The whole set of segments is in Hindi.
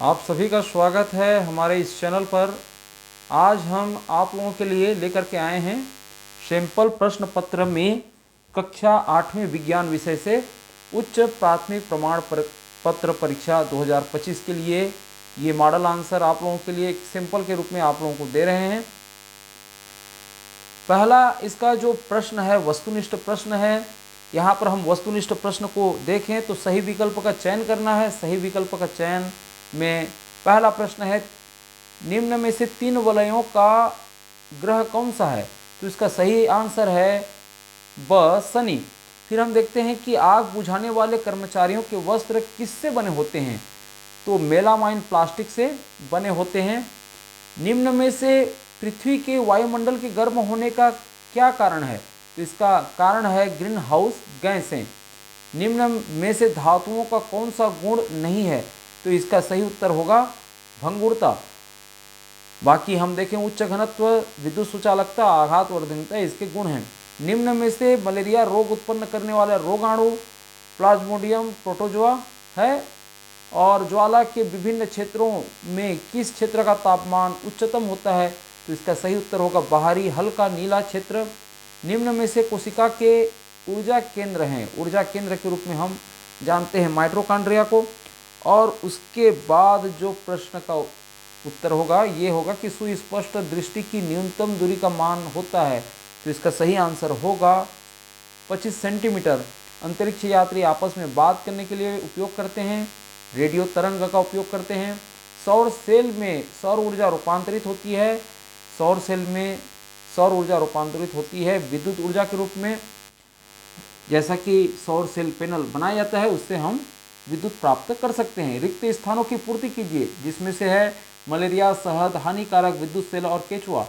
आप सभी का स्वागत है हमारे इस चैनल पर। आज हम आप लोगों के लिए लेकर के आए हैं सैंपल प्रश्न पत्र में कक्षा 8वीं विज्ञान विषय से उच्च प्राथमिक प्रमाण पत्र परीक्षा 2025 के लिए ये मॉडल आंसर आप लोगों के लिए एक सैंपल के रूप में आप लोगों को दे रहे हैं। पहला इसका जो प्रश्न है वस्तुनिष्ठ प्रश्न है। यहाँ पर हम वस्तुनिष्ठ प्रश्न को देखें तो सही विकल्प का चयन करना है। सही विकल्प का चयन में पहला प्रश्न है, निम्न में से 3 वलयों का ग्रह कौन सा है? तो इसका सही आंसर है ब शनि। फिर हम देखते हैं कि आग बुझाने वाले कर्मचारियों के वस्त्र किससे बने होते हैं? तो मेलामाइन प्लास्टिक से बने होते हैं। निम्न में से पृथ्वी के वायुमंडल के गर्म होने का क्या कारण है? तो इसका कारण है ग्रीन हाउस गैसें। निम्न में से धातुओं का कौन सा गुण नहीं है? तो इसका सही उत्तर होगा भंगुरता। बाकी हम देखें उच्च घनत्व, विद्युत सुचालकता, आघात वर्धनता इसके गुण हैं। निम्न में से मलेरिया रोग उत्पन्न करने वाला रोगाणु प्लाज्मोडियम प्रोटोजोआ है। और ज्वाला के विभिन्न क्षेत्रों में किस क्षेत्र का तापमान उच्चतम होता है? तो इसका सही उत्तर होगा बाहरी हल्का नीला क्षेत्र। निम्न में से कोशिका के ऊर्जा केंद्र हैं। ऊर्जा केंद्र के रूप में हम जानते हैं माइटोकॉन्ड्रिया को। और उसके बाद जो प्रश्न का उत्तर होगा ये होगा कि सुस्पष्ट दृष्टि की न्यूनतम दूरी का मान होता है। तो इसका सही आंसर होगा 25 सेंटीमीटर। अंतरिक्ष यात्री आपस में बात करने के लिए उपयोग करते हैं। रेडियो तरंग का उपयोग करते हैं। सौर सेल में सौर ऊर्जा रूपांतरित होती है। सौर सेल में सौर ऊर्जा रूपांतरित होती है विद्युत ऊर्जा के रूप में। जैसा कि सौर सेल पैनल बनाया जाता है उससे हम विद्युत प्राप्त कर सकते हैं। रिक्त स्थानों की पूर्ति कीजिए, जिसमें से है मलेरिया, शहद, हानिकारक, विद्युत सेल और केचुआ।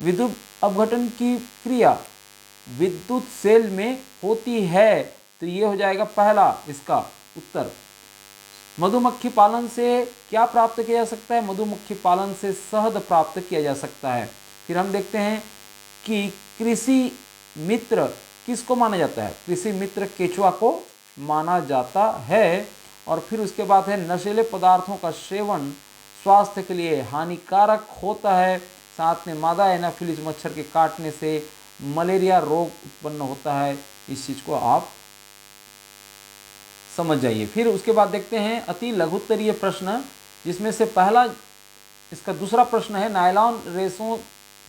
विद्युत अपघटन की क्रिया विद्युत सेल में होती है। तो ये हो जाएगा पहला इसका उत्तर। मधुमक्खी पालन से क्या प्राप्त किया जा सकता है? मधुमक्खी पालन से शहद प्राप्त किया जा सकता है। फिर हम देखते हैं कि कृषि मित्र किसको माना जाता है? कृषि मित्र केचुआ को माना जाता है। और फिर उसके बाद है नशीले पदार्थों का सेवन स्वास्थ्य के लिए हानिकारक होता है। साथ में मादा एनाफिलिस मच्छर के काटने से मलेरिया रोग उत्पन्न होता है। इस चीज को आप समझ जाइए। फिर उसके बाद देखते हैं अति लघुत्तरीय प्रश्न, जिसमें से पहला इसका दूसरा प्रश्न है, नायलॉन रेशों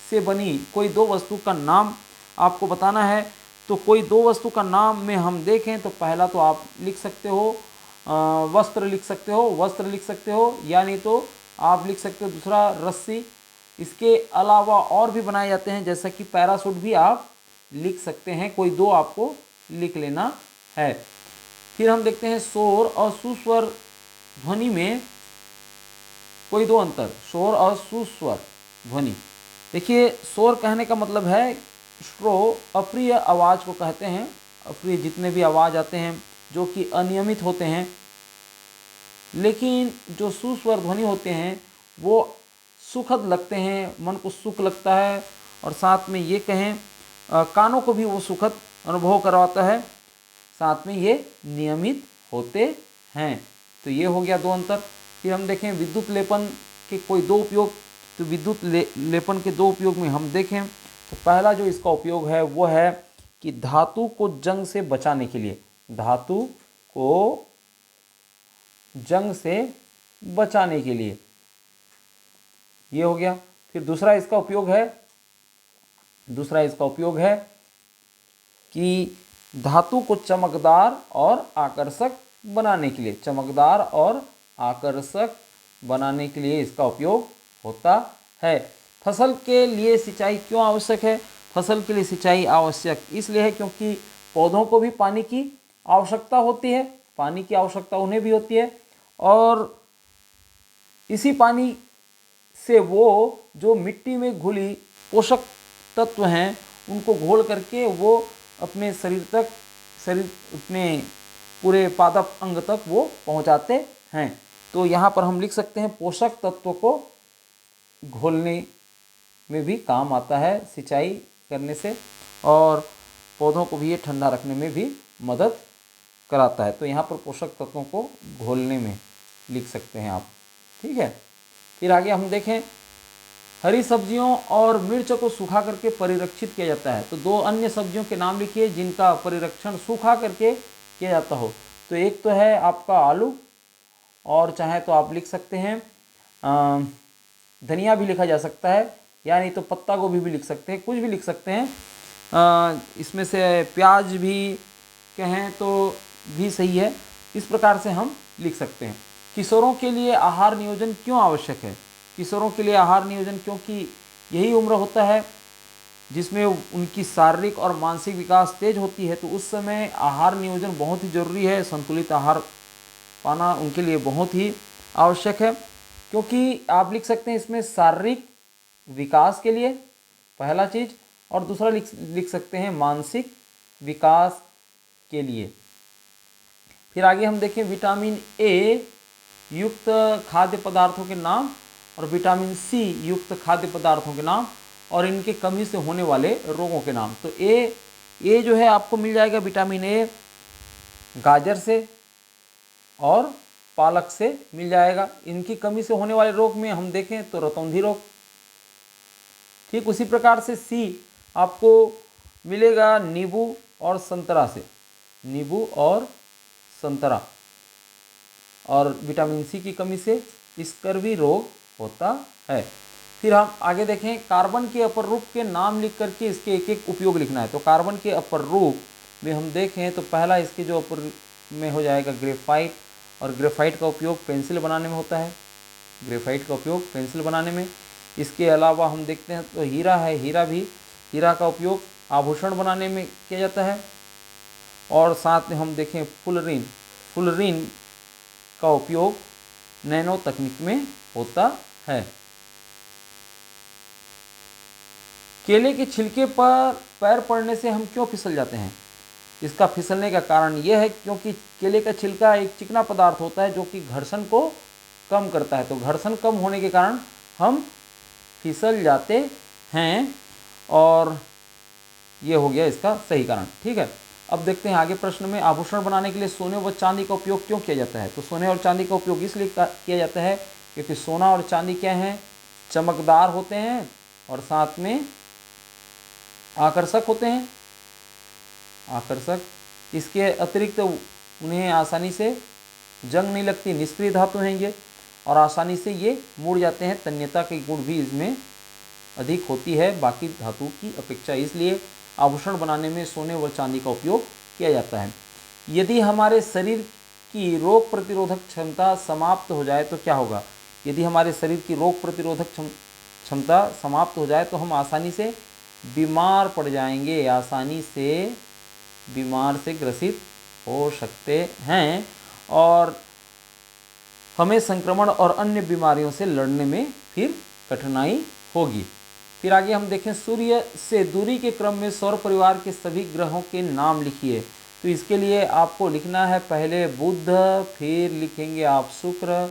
से बनी कोई 2 वस्तु का नाम आपको बताना है। तो कोई 2 वस्तु का नाम में हम देखें तो पहला तो आप लिख सकते हो वस्त्र लिख सकते हो, वस्त्र लिख सकते हो, या नहीं तो आप लिख सकते हो दूसरा रस्सी। इसके अलावा और भी बनाए जाते हैं, जैसा कि पैराशूट भी आप लिख सकते हैं। कोई 2 आपको लिख लेना है। फिर हम देखते हैं शोर और सुस्वर ध्वनि में कोई 2 अंतर। शोर और सुस्वर ध्वनि, देखिए शोर कहने का मतलब है श्रो, अप्रिय आवाज़ को कहते हैं। अप्रिय जितने भी आवाज़ आते हैं जो कि अनियमित होते हैं। लेकिन जो सुस्वर ध्वनि होते हैं वो सुखद लगते हैं, मन को सुख लगता है। और साथ में ये कहें कानों को भी वो सुखद अनुभव करवाता है। साथ में ये नियमित होते हैं। तो ये हो गया 2 अंतर। फिर हम देखें विद्युत लेपन के कोई 2 उपयोग। तो विद्युत लेपन के 2 उपयोग में हम देखें तो पहला जो इसका उपयोग है वो है कि धातु को जंग से बचाने के लिए। धातु को जंग से बचाने के लिए ये हो गया। फिर दूसरा इसका उपयोग है कि धातु को चमकदार और आकर्षक बनाने के लिए। चमकदार और आकर्षक बनाने के लिए इसका उपयोग होता है। फसल के लिए सिंचाई क्यों आवश्यक है? फसल के लिए सिंचाई आवश्यक इसलिए है क्योंकि पौधों को भी पानी की आवश्यकता होती है। पानी की आवश्यकता उन्हें भी होती है। और इसी पानी से वो जो मिट्टी में घुली पोषक तत्व हैं उनको घोल करके वो अपने अपने पूरे पादप अंग तक वो पहुंचाते हैं। तो यहाँ पर हम लिख सकते हैं पोषक तत्व को घोलने में भी काम आता है सिंचाई करने से। और पौधों को भी ये ठंडा रखने में भी मदद कराता है। तो यहाँ पर पोषक तत्वों को घोलने में लिख सकते हैं आप। ठीक है। फिर आगे हम देखें, हरी सब्जियों और मिर्च को सूखा करके परिरक्षित किया जाता है। तो दो अन्य सब्जियों के नाम लिखिए जिनका परिरक्षण सूखा करके किया जाता हो। तो एक तो है आपका आलू, और चाहे तो आप लिख सकते हैं धनिया भी लिखा जा सकता है, या नहीं तो पत्ता गोभी भी लिख सकते हैं, कुछ भी लिख सकते हैं। इसमें से प्याज भी कहें तो भी सही है। इस प्रकार से हम लिख सकते हैं। किशोरों के लिए आहार नियोजन क्यों आवश्यक है? किशोरों के लिए आहार नियोजन क्योंकि यही उम्र होता है जिसमें उनकी शारीरिक और मानसिक विकास तेज होती है। तो उस समय आहार नियोजन बहुत ही जरूरी है। संतुलित आहार पाना उनके लिए बहुत ही आवश्यक है, क्योंकि आप लिख सकते हैं इसमें शारीरिक विकास के लिए पहला चीज, और दूसरा लिख सकते हैं मानसिक विकास के लिए। फिर आगे हम देखें, विटामिन ए युक्त खाद्य पदार्थों के नाम और विटामिन सी युक्त खाद्य पदार्थों के नाम और इनके कमी से होने वाले रोगों के नाम। तो ए जो है आपको मिल जाएगा विटामिन ए गाजर से और पालक से मिल जाएगा। इनकी कमी से होने वाले रोग में हम देखें तो रतौंधी रोग। ठीक उसी प्रकार से सी आपको मिलेगा नींबू और संतरा से, नींबू और संतरा, और विटामिन सी की कमी से स्कर्वी रोग होता है। फिर हम आगे देखें, कार्बन के अपर रूप के नाम लिख करके इसके एक एक उपयोग लिखना है। तो कार्बन के अपर रूप में हम देखें तो पहला इसके जो अपर में हो जाएगा ग्रेफाइट, और ग्रेफाइट का उपयोग पेंसिल बनाने में होता है, ग्रेफाइट का उपयोग पेंसिल बनाने में। इसके अलावा हम देखते हैं तो हीरा है, हीरा का उपयोग आभूषण बनाने में किया जाता है। और साथ में हम देखें फुलरीन का उपयोग नैनो तकनीक में होता है। केले के छिलके पर पैर पड़ने से हम क्यों फिसल जाते हैं? इसका फिसलने का कारण यह है क्योंकि केले का छिलका एक चिकना पदार्थ होता है जो कि घर्षण को कम करता है। तो घर्षण कम होने के कारण हम फिसल जाते हैं, और ये हो गया इसका सही कारण। ठीक है, अब देखते हैं आगे प्रश्न में, आभूषण बनाने के लिए सोने व चांदी का उपयोग क्यों किया जाता है? तो सोने और चांदी का उपयोग इसलिए किया जाता है क्योंकि सोना और चांदी क्या हैं, चमकदार होते हैं और साथ में आकर्षक होते हैं, आकर्षक। इसके अतिरिक्त उन्हें आसानी से जंग नहीं लगती, निष्क्रिय धातु हैं ये, और आसानी से ये मुड़ जाते हैं। तन्यता के गुण भी इसमें अधिक होती है बाकी धातु की अपेक्षा, इसलिए आभूषण बनाने में सोने व चांदी का उपयोग किया जाता है। यदि हमारे शरीर की रोग प्रतिरोधक क्षमता समाप्त हो जाए तो क्या होगा? यदि हमारे शरीर की रोग प्रतिरोधक क्षमता समाप्त हो जाए तो हम आसानी से बीमार पड़ जाएंगे, आसानी से बीमार से ग्रसित हो सकते हैं, और हमें संक्रमण और अन्य बीमारियों से लड़ने में फिर कठिनाई होगी। फिर आगे हम देखें, सूर्य से दूरी के क्रम में सौर परिवार के सभी ग्रहों के नाम लिखिए। तो इसके लिए आपको लिखना है पहले बुध, फिर लिखेंगे आप शुक्र,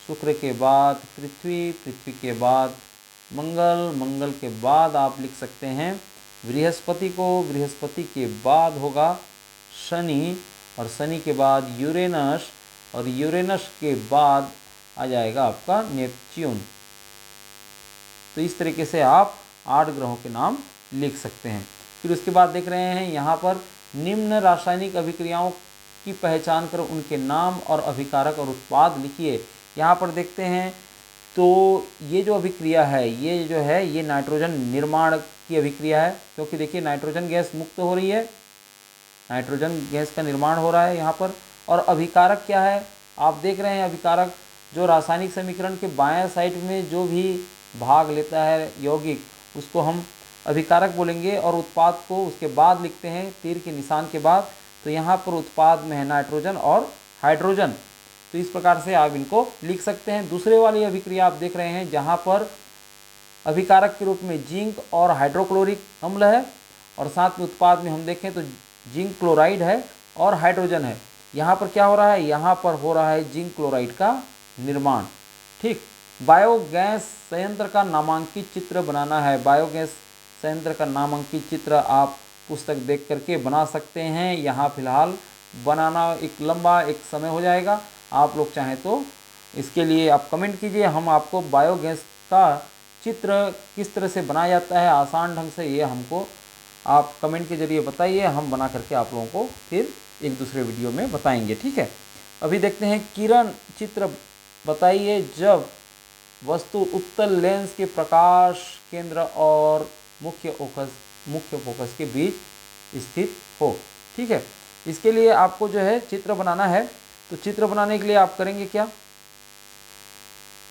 शुक्र के बाद पृथ्वी, पृथ्वी के बाद मंगल, मंगल के बाद आप लिख सकते हैं बृहस्पति को, बृहस्पति के बाद होगा शनि, और शनि के बाद यूरेनस, और यूरेनस के बाद आ जाएगा आपका नेपच्यून। तो इस तरीके से आप 8 ग्रहों के नाम लिख सकते हैं। फिर उसके बाद देख रहे हैं यहाँ पर, निम्न रासायनिक अभिक्रियाओं की पहचान कर उनके नाम और अभिकारक और उत्पाद लिखिए। यहाँ पर देखते हैं तो ये जो अभिक्रिया है, ये जो है ये नाइट्रोजन निर्माण की अभिक्रिया है, क्योंकि देखिए नाइट्रोजन गैस मुक्त हो रही है, नाइट्रोजन गैस का निर्माण हो रहा है यहाँ पर। और अभिकारक क्या है, आप देख रहे हैं अभिकारक जो रासायनिक समीकरण के बाएं साइड में जो भी भाग लेता है यौगिक, उसको हम अभिकारक बोलेंगे, और उत्पाद को उसके बाद लिखते हैं तीर के निशान के बाद। तो यहाँ पर उत्पाद में है नाइट्रोजन और हाइड्रोजन। तो इस प्रकार से आप इनको लिख सकते हैं। दूसरे वाली अभिक्रिया आप देख रहे हैं जहाँ पर अभिकारक के रूप में जिंक और हाइड्रोक्लोरिक अम्ल है, और साथ में उत्पाद में हम देखें तो जिंक क्लोराइड है और हाइड्रोजन है। यहाँ पर क्या हो रहा है, यहाँ पर हो रहा है जिंक क्लोराइड का निर्माण। ठीक, बायोगैस संयंत्र का नामांकित चित्र बनाना है। बायोगैस संयंत्र का नामांकित चित्र आप पुस्तक देख करके बना सकते हैं। यहाँ फिलहाल बनाना एक लंबा एक समय हो जाएगा, आप लोग चाहें तो इसके लिए आप कमेंट कीजिए, हम आपको बायोगैस का चित्र किस तरह से बनाया जाता है आसान ढंग से, ये हमको आप कमेंट के जरिए बताइए, हम बना करके आप लोगों को फिर एक दूसरे वीडियो में बताएंगे। ठीक है, अभी देखते हैं किरण चित्र बताइए जब वस्तु उत्तल लेंस के प्रकाश केंद्र और मुख्य फोकस के बीच स्थित हो। ठीक है, इसके लिए आपको जो है चित्र बनाना है, तो चित्र बनाने के लिए आप करेंगे क्या,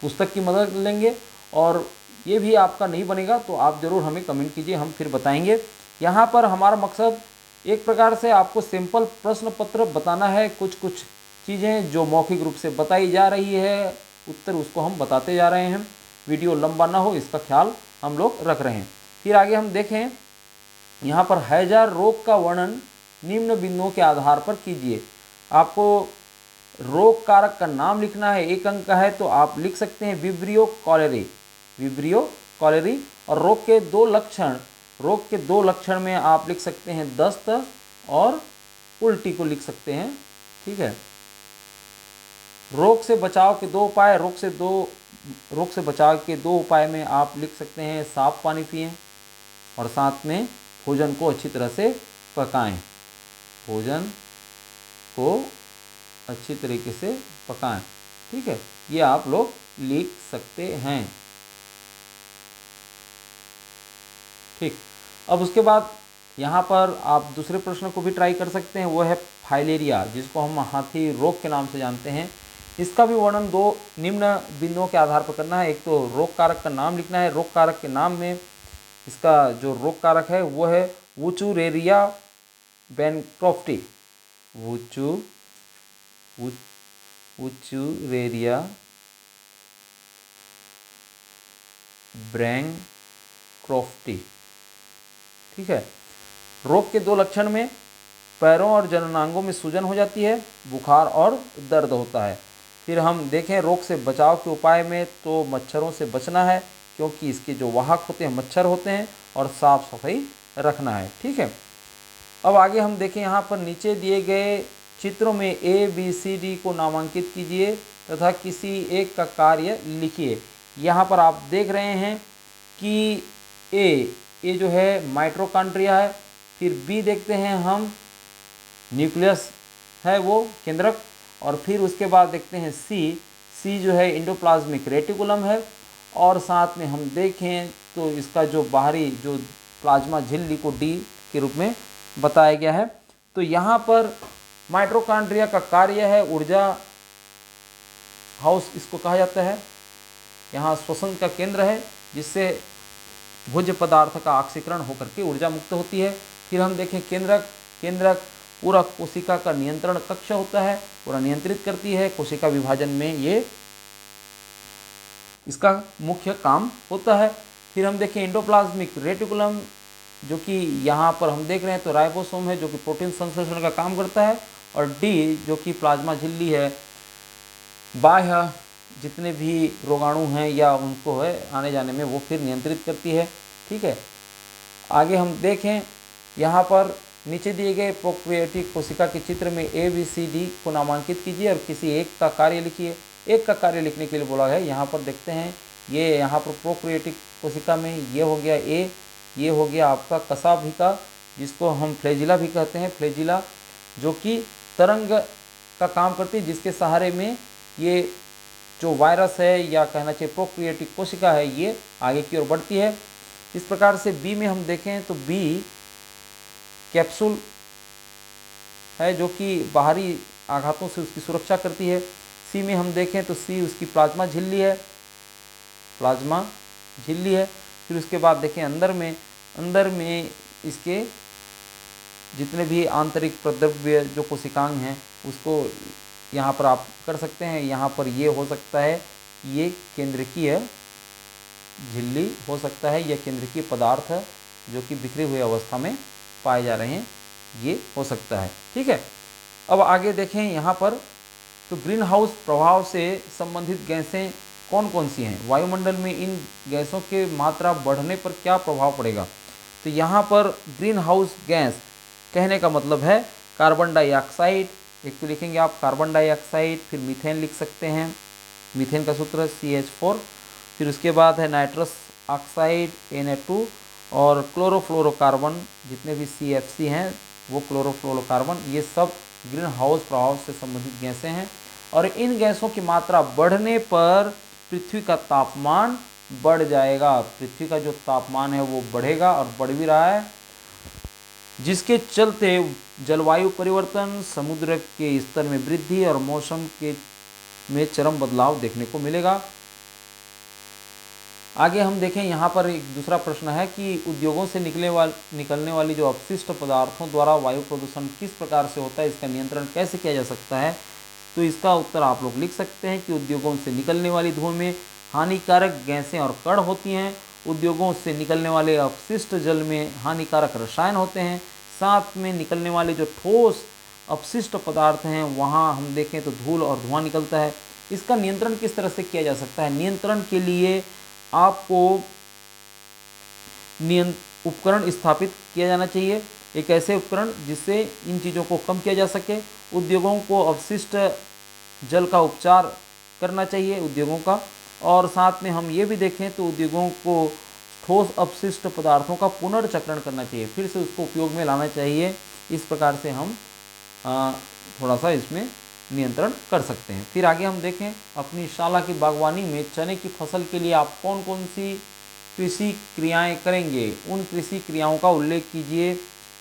पुस्तक की मदद लेंगे, और ये भी आपका नहीं बनेगा तो आप ज़रूर हमें कमेंट कीजिए, हम फिर बताएंगे। यहाँ पर हमारा मकसद एक प्रकार से आपको सिंपल प्रश्न पत्र बताना है, कुछ कुछ चीज़ें जो मौखिक रूप से बताई जा रही है, उत्तर उसको हम बताते जा रहे हैं, वीडियो लंबा ना हो इसका ख्याल हम लोग रख रहे हैं। फिर आगे हम देखें, यहाँ पर हैजा रोग का वर्णन निम्न बिंदुओं के आधार पर कीजिए। आपको रोग कारक का नाम लिखना है, 1 अंक का है तो आप लिख सकते हैं विब्रियो कॉलेरी, और रोग के 2 लक्षण में आप लिख सकते हैं दस्त और उल्टी को लिख सकते हैं। ठीक है, रोग से बचाव के 2 उपाय, रोग से बचाव के 2 उपाय में आप लिख सकते हैं साफ पानी पिएं और साथ में भोजन को अच्छी तरह से पकाएं, भोजन को अच्छी तरीके से पकाएं। ठीक है, ये आप लोग लिख सकते हैं। ठीक, अब उसके बाद यहाँ पर आप दूसरे प्रश्न को भी ट्राई कर सकते हैं, वो है फाइलेरिया, जिसको हम हाथी रोग के नाम से जानते हैं। इसका भी वर्णन 2 निम्न बिंदुओं के आधार पर करना है। एक तो रोग कारक का नाम लिखना है, रोग कारक के नाम में इसका जो रोग कारक है वो है वुचुरेरिया बैनक्रॉफ्टी, वुचुरेरिया बैनक्रॉफ्टी। ठीक है, रोग के 2 लक्षण में पैरों और जननांगों में सूजन हो जाती है, बुखार और दर्द होता है। फिर हम देखें रोग से बचाव के उपाय में, तो मच्छरों से बचना है क्योंकि इसके जो वाहक होते हैं मच्छर होते हैं, और साफ सफाई रखना है। ठीक है, अब आगे हम देखें, यहाँ पर नीचे दिए गए चित्रों में ABCD को नामांकित कीजिए तथा किसी एक का कार्य लिखिए। यहाँ पर आप देख रहे हैं कि ए जो है माइटोकॉन्ड्रिया है, फिर बी देखते हैं हम न्यूक्लियस है वो केंद्रक, और फिर उसके बाद देखते हैं सी जो है एंडोप्लाज्मिक रेटिकुलम है, और साथ में हम देखें तो इसका जो बाहरी जो प्लाज्मा झिल्ली को डी के रूप में बताया गया है। तो यहाँ पर माइटोकॉन्ड्रिया का कार्य है ऊर्जा हाउस इसको कहा जाता है, यहाँ श्वसन का केंद्र है जिससे भोज्य पदार्थ का ऑक्सीकरण होकर के ऊर्जा मुक्त होती है। फिर हम देखें केंद्रक पूरा कोशिका का नियंत्रण कक्ष होता है, पूरा नियंत्रित करती है, कोशिका विभाजन में ये इसका मुख्य काम होता है। फिर हम देखें एंडोप्लाज्मिक रेटिकुलम, जो कि यहाँ पर हम देख रहे हैं तो राइबोसोम है जो कि प्रोटीन संश्लेषण का काम करता है, और डी जो कि प्लाज्मा झिल्ली है, बाह्य जितने भी रोगाणु हैं या उनको है आने जाने में वो फिर नियंत्रित करती है। ठीक है, आगे हम देखें, यहाँ पर नीचे दिए गए प्रोकैरियोटिक कोशिका के चित्र में ABCD को नामांकित कीजिए और किसी एक का कार्य लिखिए। एक का कार्य लिखने के लिए बोला है, यहाँ पर देखते हैं ये यहाँ पर प्रोकैरियोटिक कोशिका में ये हो गया A, ये हो गया आपका कशाभिका जिसको हम फ्लैजिला भी कहते हैं, फ्लैजिला जो कि तरंग का काम करती है, जिसके सहारे में ये जो वायरस है या कहना चाहिए प्रोकैरियोटिक कोशिका है ये आगे की ओर बढ़ती है। इस प्रकार से बी में हम देखें तो बी कैप्सूल है जो कि बाहरी आघातों से उसकी सुरक्षा करती है। सी में हम देखें तो सी उसकी प्लाज्मा झिल्ली है। फिर उसके बाद देखें अंदर में इसके जितने भी आंतरिक प्रद्रव्य जो कोशिकांग हैं उसको यहाँ पर आप कर सकते हैं। यहाँ पर ये हो सकता है ये केंद्रकीय झिल्ली हो सकता है या केंद्रकीय पदार्थ जो कि बिखरे हुए अवस्था में पाए जा रहे हैं ये हो सकता है। ठीक है, अब आगे देखें यहाँ पर तो ग्रीन हाउस प्रभाव से संबंधित गैसें कौन कौन सी हैं, वायुमंडल में इन गैसों के मात्रा बढ़ने पर क्या प्रभाव पड़ेगा। तो यहाँ पर ग्रीन हाउस गैस कहने का मतलब है कार्बन डाइऑक्साइड, एक तो लिखेंगे आप कार्बन डाइऑक्साइड, फिर मीथेन लिख सकते हैं, मीथेन का सूत्र है CH4। फिर उसके बाद है नाइट्रस ऑक्साइड Na2 और क्लोरोफ्लोरोकार्बन, जितने भी CFC हैं वो क्लोरोफ्लोरोकार्बन, ये सब ग्रीन हाउस प्रभाव से संबंधित गैसें हैं। और इन गैसों की मात्रा बढ़ने पर पृथ्वी का तापमान बढ़ जाएगा। पृथ्वी का जो तापमान है वो बढ़ेगा और बढ़ भी रहा है, जिसके चलते जलवायु परिवर्तन, समुद्र के स्तर में वृद्धि और मौसम के में चरम बदलाव देखने को मिलेगा। आगे हम देखें, यहाँ पर एक दूसरा प्रश्न है कि उद्योगों से निकलने वाली जो अपशिष्ट पदार्थों द्वारा वायु प्रदूषण किस प्रकार से होता है, इसका नियंत्रण कैसे किया जा सकता है। तो इसका उत्तर आप लोग लिख सकते हैं कि उद्योगों से निकलने वाली धुएं में हानिकारक गैसें और कण होती हैं। उद्योगों से निकलने वाले अपशिष्ट जल में हानिकारक रसायन होते हैं। साथ में निकलने वाले जो ठोस अपशिष्ट पदार्थ हैं वहाँ हम देखें तो धूल और धुआं निकलता है। इसका नियंत्रण किस तरह से किया जा सकता है। नियंत्रण के लिए आपको उपकरण स्थापित किया जाना चाहिए, एक ऐसे उपकरण जिससे इन चीज़ों को कम किया जा सके। उद्योगों को अपशिष्ट जल का उपचार करना चाहिए उद्योगों का। और साथ में हम ये भी देखें तो उद्योगों को ठोस अपशिष्ट पदार्थों का पुनर्चक्रण करना चाहिए, फिर से उसको उपयोग में लाना चाहिए। इस प्रकार से हम थोड़ा सा इसमें नियंत्रण कर सकते हैं। फिर आगे हम देखें, अपनी शाला की बागवानी में चने की फसल के लिए आप कौन कौन सी कृषि क्रियाएं करेंगे, उन कृषि क्रियाओं का उल्लेख कीजिए,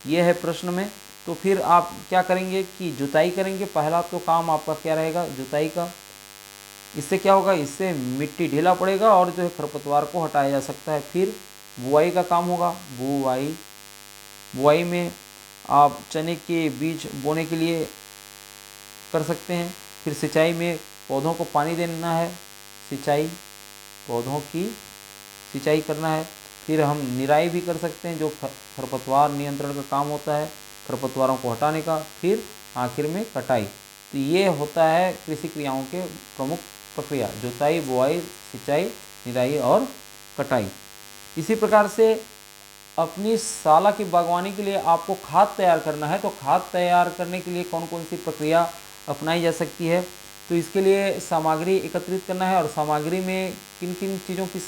यह है प्रश्न में। तो फिर आप क्या करेंगे कि जुताई करेंगे। पहला तो काम आपका क्या रहेगा, जुताई का। इससे क्या होगा, इससे मिट्टी ढीला पड़ेगा और जो है खरपतवार को हटाया जा सकता है। फिर बुआई का काम होगा, बुआई में आप चने के बीज बोने के लिए कर सकते हैं। फिर सिंचाई में पौधों को पानी देना है, पौधों की सिंचाई करना है। फिर हम निराई भी कर सकते हैं, जो खरपतवार नियंत्रण का काम होता है, खरपतवारों को हटाने का। फिर आखिर में कटाई। तो ये होता है कृषि क्रियाओं के प्रमुख प्रक्रिया, जुताई, बुआई, सिंचाई, निराई और कटाई। इसी प्रकार से अपनी शाला की बागवानी के लिए आपको खाद तैयार करना है। तो खाद तैयार करने के लिए कौन कौन सी प्रक्रिया अपनाई जा सकती है। तो इसके लिए सामग्री एकत्रित करना है, और सामग्री में किन किन चीज़ों की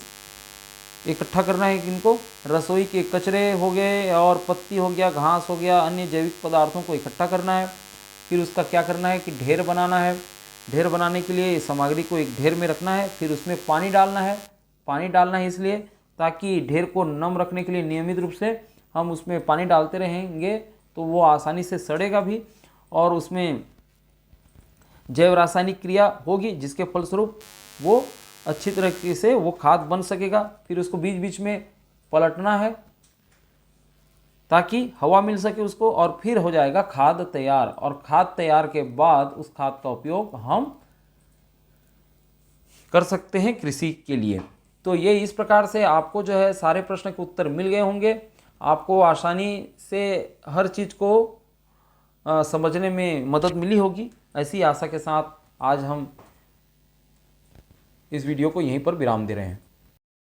इकट्ठा करना है किनको, रसोई के कचरे हो गए और पत्ती हो गया, घास हो गया, अन्य जैविक पदार्थों को इकट्ठा करना है। फिर उसका क्या करना है कि ढेर बनाना है। ढेर बनाने के लिए सामग्री को एक ढेर में रखना है, फिर उसमें पानी डालना है। पानी डालना है इसलिए ताकि ढेर को नम रखने के लिए नियमित रूप से हम उसमें पानी डालते रहेंगे तो वो आसानी से सड़ेगा भी, और उसमें जैव रासायनिक क्रिया होगी जिसके फलस्वरूप वो अच्छी तरीके से वो खाद बन सकेगा। फिर उसको बीच बीच में पलटना है ताकि हवा मिल सके उसको, और फिर हो जाएगा खाद तैयार। और खाद तैयार के बाद उस खाद का उपयोग हम कर सकते हैं कृषि के लिए। तो ये इस प्रकार से आपको जो है सारे प्रश्न के उत्तर मिल गए होंगे। आपको आसानी से हर चीज़ को समझने में मदद मिली होगी। ऐसी आशा के साथ आज हम इस वीडियो को यहीं पर विराम दे रहे हैं।